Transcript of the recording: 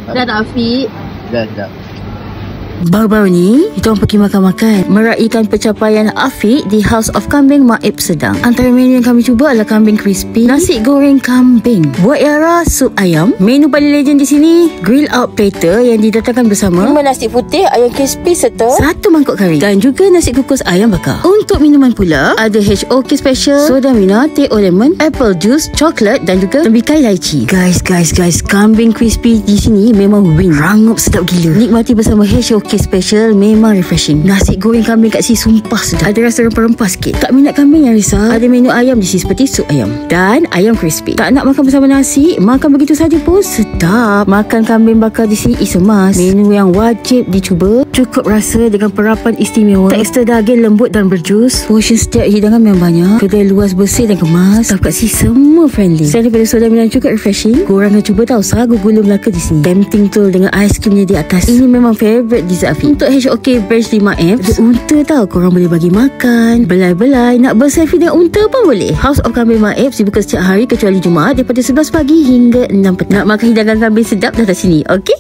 Dah tak Afiq? Dah. Baru-baru ni, kita orang pergi makan-makan meraihkan pencapaian Afiq di House of Kambing Maib Sedang. Antara menu yang kami cuba adalah kambing crispy, nasi goreng kambing, buat Yara sup ayam. Menu paling legend di sini, grill out platter yang didatangkan bersama 5 nasi putih, ayam crispy serta 1 mangkuk kari dan juga nasi kukus ayam bakar. Untuk minuman pula, ada HOK special, soda mina, teh o lemon, apple juice, coklat dan juga tembikai lychee. Guys, kambing crispy di sini memang win, rangup sedap gila. Nikmati bersama HOK special memang refreshing. Nasi goreng kambing kat sini sumpah sedap. Ada rasa rempah-rempah sikit. Tak minat kambing yang risau, ada menu ayam di sini seperti sup ayam dan ayam crispy. Tak nak makan bersama nasi, makan begitu saja pun sedap. Makan kambing bakar di sini is a must. Menu yang wajib dicuba. Cukup rasa dengan perapan istimewa, tekstur daging lembut dan berjus. Portion setiap hidangan memang banyak. Kedai luas, bersih dan kemas. Staff kat sini semua friendly. Selain daripada soda minum cukup refreshing, korang kena cuba tau sagu gula Melaka di sini. Tempting tu dengan aiskrimnya di atas. Ini memang favourite dessert Afiq. Untuk HOK branch 5M, ada unta tau. Korang boleh bagi makan, belai-belai. Nak berselfie dengan unta pun boleh. House of Kambing Maib dibuka setiap hari kecuali Jumaat daripada 11 pagi hingga 6 petang. Nak makan hidangan kambing sedap, datang sini. Okey?